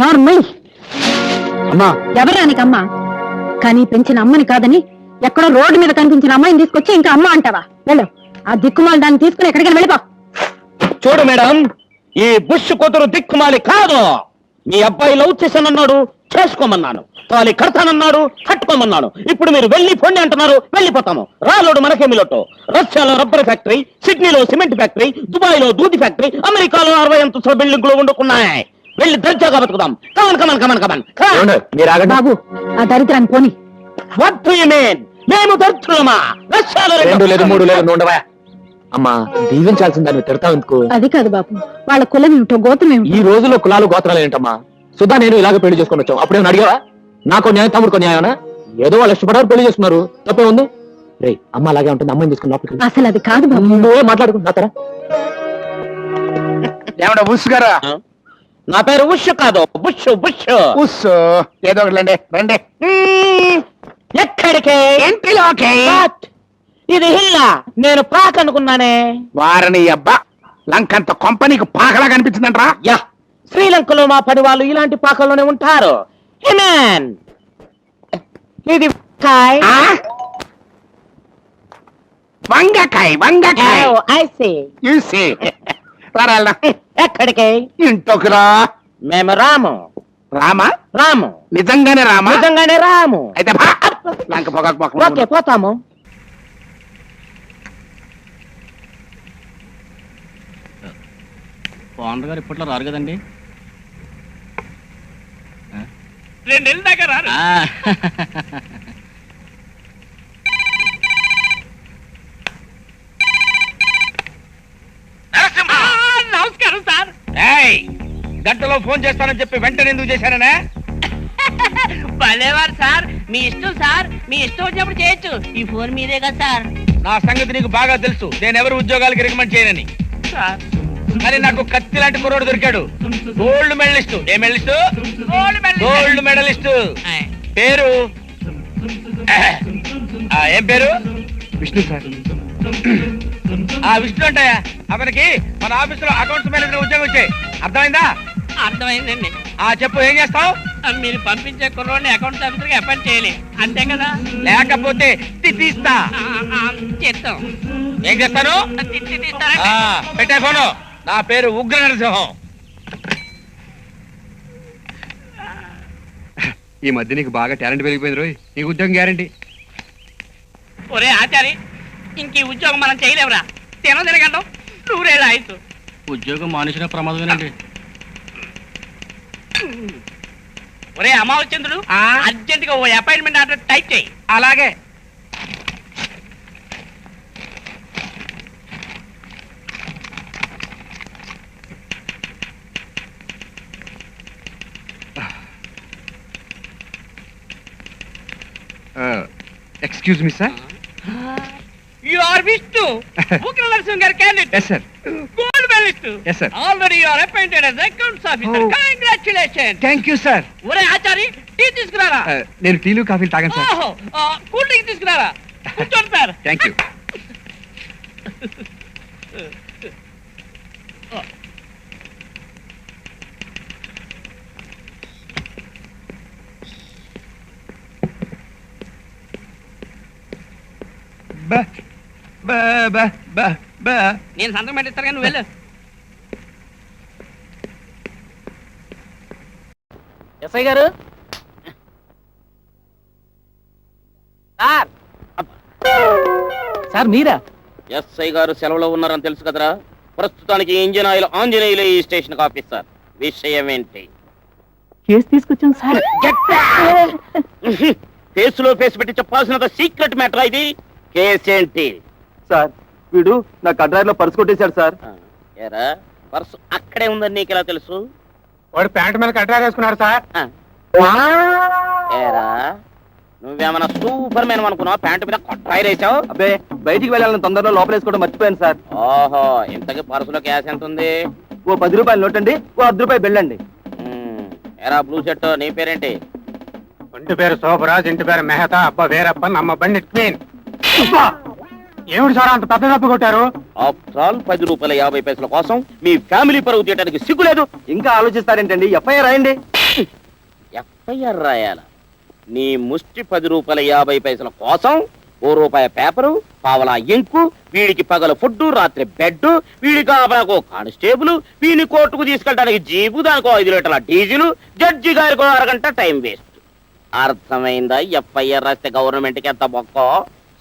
Normal. అమ్మా ఎవరా నీకమ్మా? కానీ పెంచిన అమ్మని కాదని ఎక్కడో రోడ్డు మీద కనిపించిన అమ్మాయిని తీసుకొచ్చి ఇంకా అమ్మ అంటావా? వెళ్ళు, ఆ దిక్కుమాలు దాన్ని తీసుకుని ఎక్కడికైనా వెళ్ళిపో. చూడు మేడం, ఈ బుష్ కూతురు దిక్కుమాలి కాదు. మీ అబ్బాయి లవ్ చేశానన్నాడు, చేసుకోమన్నాను. తాళి కడతానన్నాడు, కట్టుకోమన్నాను. ఇప్పుడు మీరు వెళ్ళి పొండి అంటున్నారు, వెళ్ళిపోతాము. రాలోడు మనకేమి లోటు. రష్యాలో రబ్బర్ ఫ్యాక్టరీ, సిడ్నీలో సిమెంట్ ఫ్యాక్టరీ, దుబాయ్ లో దూది ఫ్యాక్టరీ, అమెరికాలో 60 అంతస్తుల బిల్డింగ్లు వండుకున్నాయి. వెళ్ళి దర్జాగా బతుకుదాం. Come on come on come on come on. బాబు, ఆ దరిద్రాన్ని పోని. What do you mean? మేము దరిద్రులమా? రష్యాలో 2 లేదు 3 లేదు ఉండవా? అమ్మా దీవించాల్సిన దాన్ని తిడతావు ఎందుకు? అది కాదు బాబు, వాళ్ళ కులం ఏమిటో గోత్రం ఏమిటో. ఈ రోజుల్లో కులాలు గోత్రాలు ఏంటమ్మా? సుధా నేను ఇలాగ పెళ్లి చేసుకుని వచ్చాం. అప్పుడేమో అడిగావా? నాకు న్యాయం, తమ్ముడుకో న్యాయనా? ఏదో వాళ్ళు ఇష్టపడారు, పెళ్లి చేసుకున్నారు. తప్పే ఉంది. రే అమ్మ అలాగే ఉంటుంది, అమ్మాయిని తీసుకుని లోపలికి. అసలు అది కాదు బాబు. నువ్వే మాట్లాడుకుంటున్నా. ఏమన్నా బుష్ గారా? నా పేరు ఉష్ కాదు, బుష్ బుష్. ఉస్ ఏదో ఒకటి రండి. ఎక్కడికి? ఇంటిలోకి. What? ఇది హిల్లా, నేను పాక్ అనుకున్నానే. వారిని అబ్బా, లంకంత కొంపనీకి పాకలా కనిపించిందంట్రా. యా, శ్రీలంకలో మా పని వాళ్ళు ఇలాంటి పాకల్లోనే ఉంటారు. హిమాన్, ఇది కాయ్. వంగకాయ Oh, I see. చూసి రారా. ఎక్కడికి? ఇంట్లోకి రా. మేము రాము. రామా? రాము, నిజంగానే రామా? నిజంగానే రాము. అయితే భా. లంక పొగకు ఓకే, పోతాము. ఓనర్ గారు ఇప్పట్లో రారు కదండి. 2 నెలల దాకా రారు. నమస్కారం సార్. గంటలో ఫోన్ చేస్తానని చెప్పి వెంటనే ఎందుకు చేశాననే? భలేవారు సార్, మీ ఇష్టం సార్, మీ ఇష్టం వచ్చినప్పుడు చేయొచ్చు. ఈ ఫోన్ మీదే కదా సార్. నా సంగతి నీకు బాగా తెలుసు. నేను ఎవరు ఉద్యోగాలకి రికమెండ్ చేయనని. సార్, మరి నాకు కత్తి లాంటి కుర్రోడు దొరికాడు. Gold medalist. ఏ మెడలిస్ట్? Gold medalist. పేరు ఏం పేరు? విష్ణు సార్. ఆ విష్ణు అంటాయా? అతనికి మన ఆఫీసులో అకౌంట్స్ మేనేజర్ ఉద్యోగం వచ్చాయి. అర్థమైందా? అర్థమైందండి. చెప్పు, ఏం చేస్తావు? మీరు పంపించే కుర్రోడిని అకౌంట్స్ ఆఫీసర్గా అపాయింట్ చేయాలి, అంతే కదా? లేకపోతే తీస్తా. చేస్తాం. ఏం చేస్తాను? తీస్తారండి. పెట్టే ఫోను. నా పేరు ఉగ్ర నరసింహం. ఈ మధ్య నీకు బాగా టాలెంట్ పెరిగిపోయింది రోయ్. నీకు ఉద్యోగం గ్యారంటీ. ఒరే ఆచారి, ఇంక ఈ ఉద్యోగం మనం చేయలేవురా. తినగంటాం, 100 ఏళ్ళ ఆయుసు. ఉద్యోగం మానేసిన ప్రమాదమేనండి. ఒరే అమావచంద్రుడు, అర్జెంట్ గా ఓ అపాయింట్మెంట్ ఆర్డర్ టైప్ చేయి. అలాగే. Excuse me sir. You are Vishnu, Ukra Narasimha garu candidate. Yes sir. Gold medalist. Yes, sir. Already you are appointed as accounts officer. Oh. Congratulations. Thank you sir. ఒరే Achari, tea తీసుకురారా. నేను టీలు కాఫీలు తాగాను sir. ఓహో, cool drink తీసుకురారా. కూర్చోండి sir. Thank you. నేను సంతకం పెట్టిస్తాను కానీ నువ్వు వెళ్ళు. ఎస్ఐ గారు, సార్ మీరా? ఎస్ఐ గారు సెలవులో ఉన్నారని తెలుసు కదరా. ప్రస్తుతానికి ఇంజిన్ ఆయిల్ ఆంజనేయులు ఈ స్టేషన్ ఆఫీసర్. విషయం ఏంటి? కేసు తీసుకొచ్చాను సార్. ఫేసులో ఫేస్ పెట్టి చెప్పాల్సినంత సీక్రెట్ మ్యాటర్ ఇది. కేసేంటి? సార్ వీడు నా కడ్రాయిలో పర్సు కొట్టేశాడు సార్. ఏరా, పర్సు అక్కడే ఉందని నీకెలా తెలుసు? వాడు ప్యాంట్ మీద కట్టా వేసుకున్నాడు సార్. ఏరా, నువ్వేమన్నా సూపర్ మ్యాన్ అనుకున్నావు? ప్యాంటు మీద కొట్టాయి రేసావు. అబ్బే బయటికి వెళ్ళాలని తొందరలో లోపలేసుకోవడం మర్చిపోయాను సార్. ఓహో, ఇంతకీ పర్సులో క్యాష్ ఎంత ఉంది? ఓ 10 రూపాయలు నోట్ అండి, ఓ 10 రూపాయలు బిల్లండి. ఏరా బ్లూ షర్ట్, నీ పేరేంటి? ఒంటి పేరు శోభరాజ్, ఇంటి పేరు మెహతా, అబ్బ వీరప్పన్, అమ్మ బండి క్వీన్. ఏమిటి సార్ అంత పెద్ద డబ్బు కొట్టారు? ఆఫ్టర్ ఆల్ 10 రూపాయల 50 పైసల కోసం మీ ఫ్యామిలీ పరువు తీయడానికి సిగ్గులేదు. ఇంకా ఆలోచిస్తారేంటండి? ఎఫ్ఐఆర్ రాయండి. ఎఫ్ఐఆర్ రాయాల? నీ ముష్టి 10 రూపాయల 50 పైసల కోసం ₹1 పేపరు, పావలా ఇంకు, వీడికి పగల ఫుడ్, రాత్రి బెడ్, వీడికి ఆపలకు కానిస్టేబుల్, వీడిని కోర్టుకు తీసుకెళ్ళడానికి జీపు, దానికో 5 లీటర్ల డీజిల్, జడ్జి గారికి 1 అరగంట టైం వేస్ట్. అర్థమైందా? ఎఫ్ఐఆర్ రాస్తే గవర్నమెంట్ కి ఎంత బొక్కో.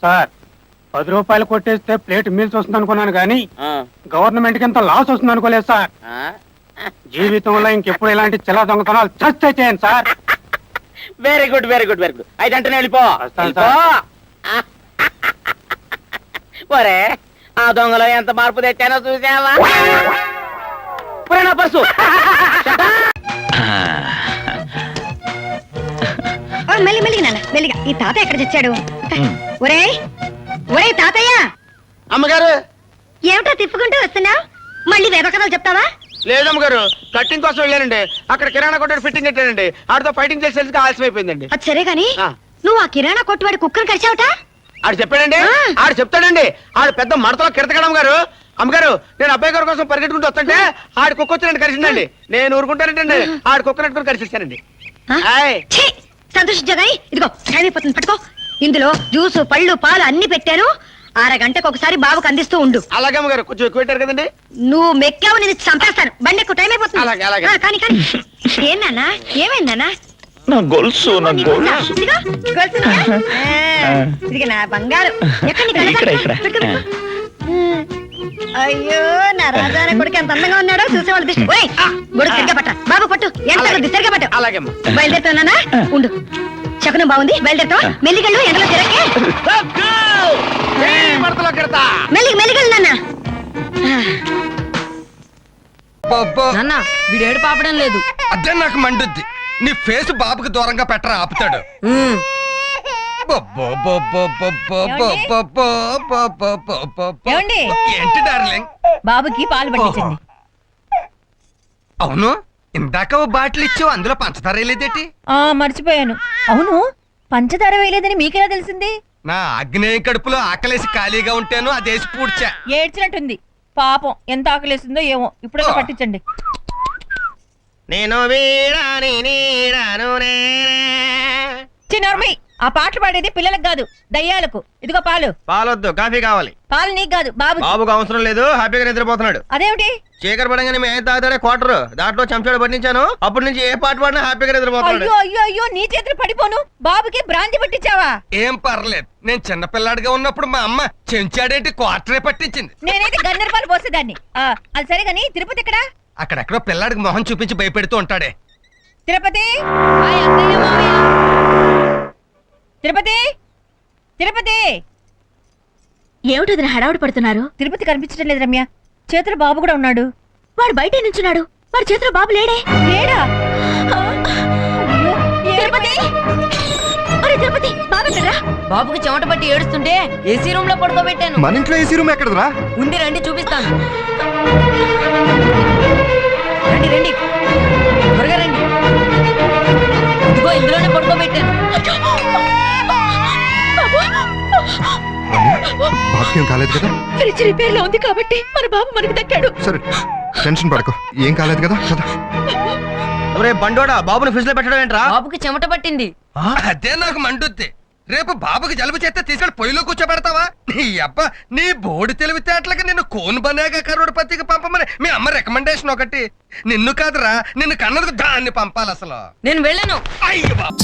సార్ 10 రూపాయలు కొట్టేస్తే ప్లేట్ మీల్స్ వస్తుంది అనుకున్నాను కానీ గవర్నమెంట్ కి ఎంత లాస్ వస్తుంది అనుకోలేదు సార్. జీవితంలో ఇంకెప్పుడు ఇలాంటి చిల్ల దొంగతనాలు చస్తే చేయండి sir. Very good, very good, very good. అయితే అంటే వెళ్ళిపో. వస్తాను సార్. ఒరే, ఆ దొంగలో ఎంత మార్పు తెచ్చానో చూసావా? ఒరే, నా పర్సు. మెల్లిగా నాన్న మెల్లిగా. ఈ తాత ఎక్కడ తెచ్చాడు? ఒరే ఒరే తాతయ్య. అమ్మగారు ఏమిటో తిప్పుకుంటూ వస్తున్నావు? మళ్ళీ వేద కథలు చెప్తావా? లేదమ్మగారు, కట్టింగ్ కోసం వెళ్ళానండి. అక్కడ కిరాణా కొట్టాడు ఫిట్టింగ్ పెట్టానండి. ఆడితో ఫైటింగ్ చేసేందుకు ఆలస్యం అయిపోయిందండి. అది సరే గాని ఆ. నువ్వు ఆ కిరాణా కొట్టువాడి కుక్కను కరిచావుట? ఆడు చెప్పాడండి. ఆడు చెప్తాడండి. ఆడు పెద్ద మడతలో కిరతకడం గారు. అమ్మగారు, నేను అబ్బాయి గారి కోసం పరిగెట్టుకుంటూ వస్తుంటే ఆడు కుక్క వచ్చినట్టు కరిచిందండి. నేను ఊరుకుంటానంటండి. ఆడు కుక్క నెట్టుకుని కరిచేసానండి. ఛీ! సంతోషించా గాని ఇదిగో టైం అయిపోతుంది, పట్టుకో. ఇందులో జ్యూసు, పళ్ళు, పాలు అన్ని పెట్టాను. 6 గంటకు ఒకసారి బాబుకు అందిస్తూ ఉండు. అలాగే అమ్మగారు, కొంచెం ఎక్కువ పెట్టారు కదండి. నువ్వు మెక్కావు, నేను చంపేస్తాను. బండి ఎక్కువ టైం అయిపోతుంది. అలాగే, అలాగే. కానీ కానీ ఏం నాన్న, ఏమైంది నాన్న? నా గొలుసు, నా గొలుసు. ఇదిగో, గొలుసునా? ఇదిగో నా బంగారు. ఎక్కడ నీ కళ్ళ? పెట్టు, పెట్టు. అయ్యో, నా రాజానే కొడుకు ఎంత అందంగా ఉన్నాడో చూసేవాళ్ళు దిష్టి. గొడుగు సరిగ్గా పట్ట బాబు, పట్టు. ఎంత సరిగ్గా పట్టు. అలాగే అమ్మ. బయలుదేరుతానా? ఉండు. శకునం బాగుంది, బయలుదేరుతావా? మెల్లిగళ్ళు, ఎండలో తిరగే. మడతలో కిడతా. మెల్లిగళ్ళు నాన్న. నాన్న వీడేడు పాపడం లేదు. అదే నాకు మండుద్ది. నీ ఫేస్ బాబుకి దూరంగా పెట్టరా, ఆపుతాడు. ఏమండి? ఏంటి డార్లింగ్? బాబుకి పాలు పట్టించండి. అవును, ఇందాక ఓ బాటిల్ ఇచ్చావు, అందులో పంచదార వేయలేదేటి? మర్చిపోయాను. అవును, పంచదార వేయలేదని మీకెలా తెలిసింది? నా ఆగ్నేయం కడుపులో ఆకలేసి ఖాళీగా ఉంటాను, అదేసి పూడ్చా. ఏడ్చినట్టుంది. పాపం ఎంత ఆకలేసిందో ఏమో. ఇప్పుడైనా పట్టించండి. నేను వీరాని నీరాను చిన్నర్మి, ఆ పాటలు పాడేది పిల్లలకు కాదు, దయ్యాలకు. ఇదిగో పాలు. పాలొద్దు, కాఫీ కావాలి. పాలు నీకు కాదు, బాబు. బాబుకు అవసరం లేదు, హ్యాపీగా నిద్రపోతున్నాడు. అదేమిటి? చీకటి పడంగానే మేము తాగుతాడే క్వార్టర్, దాంట్లో చెంచాడు పట్టించాను. అప్పటి నుంచి ఏ పాట పాడినా హ్యాపీగా నిద్రపోతున్నాడు. అయ్యో అయ్యో అయ్యో, నీ చేతులు పడిపోను. బాబుకి బ్రాంతి పట్టించావా? ఏం పర్లేదు, నేను చిన్నపిల్లాడిగా ఉన్నప్పుడు మా అమ్మ చెంచాడేంటి క్వార్టరే పట్టించింది. నేనైతే గన్నెర పాలు పోసేదాన్ని. అది సరే గాని తిరుపతి ఎక్కడా? అక్కడెక్కడో పిల్లాడికి మొహం చూపించి భయపెడుతూ ఉంటాడే. తిరుపతి, హాయ్ అత్తయ్య మావయ్య. తిరుపతి, తిరుపతి. ఏమిటి హడావుడి పడుతున్నారు? తిరుపతి కనిపించడం లేదు రమ్య. చేతుల బాబు కూడా ఉన్నాడు. వాడు బయట నుంచున్నాడు. వాడి చేతిలో బాబు లేడే? లేడా? తిరుపతి, అరే తిరుపతి, బాబెక్కడ్రా? బాబుకి చెమట పట్టి ఏడుస్తుంటే ఏసీ రూమ్ లో పడుకోబెట్టాను. మన ఇంట్లో ఏసీ రూమ్ ఎక్కడరా? ఉంది, రండి చూపిస్తాను. రండి రండి, త్వరగా రండి. ఇదిగో ఇందులోనే పడుకోబెట్టాను. బాబుకేం కాలేదు కదా? ఫ్రిడ్జ్ రిపేర్ లో ఉంది కాబట్టి మన బాబు మనకు దక్కాడు. సరే, టెన్షన్ పడకు, ఏం కాలేదు కదా కదా. బండోడా, బాబుని ఫ్రిడ్జ్ లో పెట్టడం ఏంట్రా? బాబుకి చెమట పట్టింది. అదే నాకు మండుద్ది. రేపు బాబుకి జలుబు చేస్తే తీసుకెళ్ళి పొయ్యిలో కూర్చోబెడతావా? నీ అబ్బా, నీ బోడి తెలివితేటలకి నిన్ను కోన్ బనేగా కరోడ్పతికి పంపమని మీ అమ్మ రికమెండేషన్ ఒకటి. నిన్ను కాదురా, నిన్ను కన్నదికు దాన్ని పంపాలి అసలు. నేను వెళ్ళను. అయ్యో బాబు.